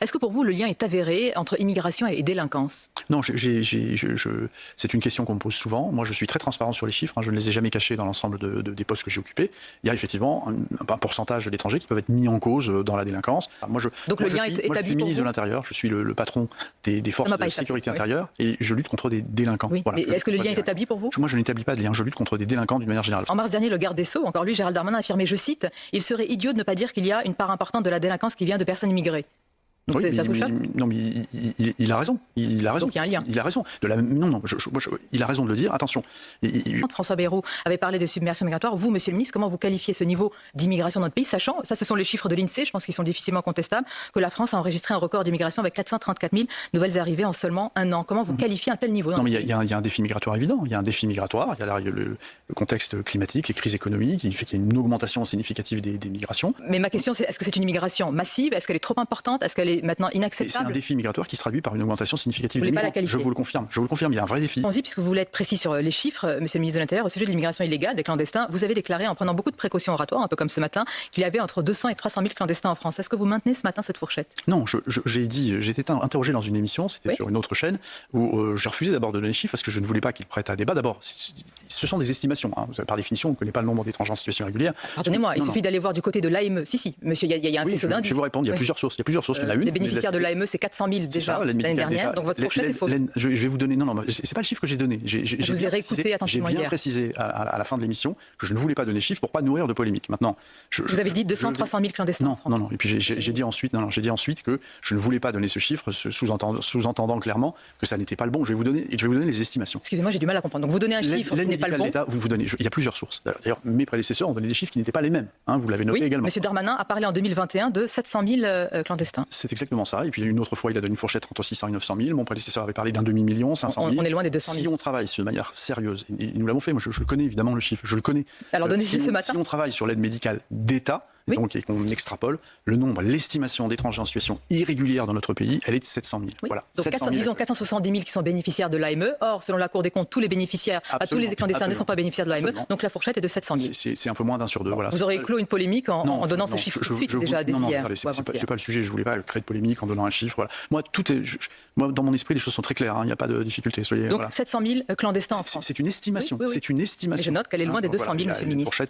Est-ce que pour vous, le lien est avéré entre immigration et délinquance? Non, c'est une question qu'on me pose souvent. Moi, je suis très transparent sur les chiffres. Je ne les ai jamais cachés dans l'ensemble des postes que j'ai occupés. Il y a effectivement un pourcentage d'étrangers qui peuvent être mis en cause dans la délinquance. Donc le lien est établi je suis ministre de l'Intérieur, je suis le patron des forces de sécurité intérieure et je lutte contre des délinquants. Oui. Voilà, est-ce que le lien est établi pour vous? Moi, je n'établis pas de lien. Je lutte contre des délinquants d'une manière générale. En mars dernier, le garde des Sceaux, encore lui, Gérald Darmanin, a affirmé, je cite, « Il serait idiot de ne pas dire qu'il y a une part importante de la délinquance qui vient de personnes immigrées ». Donc oui, ça vous choque? Non, mais il a raison. Il a raison. Donc il y a un lien. Il a raison. Il a raison de le dire. Attention. François Bayrou avait parlé de submersion migratoire. Vous, monsieur le ministre, comment vous qualifiez ce niveau d'immigration dans notre pays, sachant, ça ce sont les chiffres de l'INSEE, je pense qu'ils sont difficilement contestables, que la France a enregistré un record d'immigration avec 434 000 nouvelles arrivées en seulement un an. Comment vous qualifiez un tel niveau? Non, mais il y a un défi migratoire évident. Il y a un défi migratoire. Il y a le contexte climatique, les crises économiques, qui fait qu'il y a une augmentation significative des migrations. Mais ma question, c'est est-ce que c'est une immigration massive? Est-ce qu'elle est trop importante? Est-ce qu'elle est maintenant inacceptable? C'est un défi migratoire qui se traduit par une augmentation significative des migrants. Je vous le confirme. Il y a un vrai défi. Allons-y, puisque vous voulez être précis sur les chiffres, monsieur le ministre de l'Intérieur, au sujet de l'immigration illégale, des clandestins. Vous avez déclaré, en prenant beaucoup de précautions oratoires, un peu comme ce matin, qu'il y avait entre 200 et 300 000 clandestins en France. Est-ce que vous maintenez ce matin cette fourchette? Non, j'ai été interrogé dans une émission, c'était sur une autre chaîne, où j'ai refusé d'abord de donner les chiffres parce que je ne voulais pas qu'ils prêtent à débat. D'abord, ce sont des estimations. Par définition, on ne connaît pas le nombre d'étrangers en situation régulière. Pardonnez-moi, il suffit d'aller voir du côté de l'AME. Si, monsieur, il y a un faisceau d'indices. Je vais vous répondre, il y a plusieurs sources. Il y en a une. Les bénéficiaires de l'AME, c'est 400 000 déjà l'année dernière, donc votre fourchette est fausse. Je vais vous donner... Non, c'est pas le chiffre que j'ai donné. Je vous ai réécouté attentivement hier. J'ai bien précisé à la fin de l'émission que je ne voulais pas donner chiffre pour pas nourrir de polémique. Maintenant, vous avez dit 200-300 000 clandestins en France. Non. Et puis j'ai dit ensuite que je ne voulais pas donner ce chiffre, sous-entendant clairement que ça n'était pas le bon. Je vais vous donner les estimations. Excusez-moi, j'ai du mal à comprendre. Donc vous donnez un chiffre qui n'est pas le bon. Il y a plusieurs sources. D'ailleurs, mes prédécesseurs ont donné des chiffres qui n'étaient pas les mêmes. Vous l'avez noté également. Monsieur Darmanin a parlé en 2021 de 700 000 clandestins. C'est exactement ça. Et puis une autre fois, il a donné une fourchette entre 600 et 900 000. Mon prédécesseur avait parlé d'un demi-million, 500 000. On est loin des 200 000. Si on travaille de manière sérieuse, et nous l'avons fait, moi je connais évidemment le chiffre, je le connais. Alors donnez-le ce matin. Si on travaille sur l'aide médicale d'État, et qu'on extrapole, l'estimation d'étrangers en situation irrégulière dans notre pays, elle est de 700 000. Oui. Voilà. Donc disons 470 000 qui sont bénéficiaires de l'AME. Or, selon la Cour des comptes, tous les bénéficiaires, tous les clandestins ne sont pas bénéficiaires de l'AME. Donc la fourchette est de 700 000. C'est un peu moins d'un sur deux. Voilà. Vous aurez clos une polémique en donnant ce chiffre tout de suite déjà dès hier. C'est pas le sujet. Je voulais pas créer de polémique en donnant un chiffre. Voilà. Moi, dans mon esprit, les choses sont très claires. Il n'y a pas de difficulté. Donc 700 000 clandestins en France. C'est une estimation. C'est une estimation. Mais je note qu'elle est loin des 200 000, monsieur le ministre.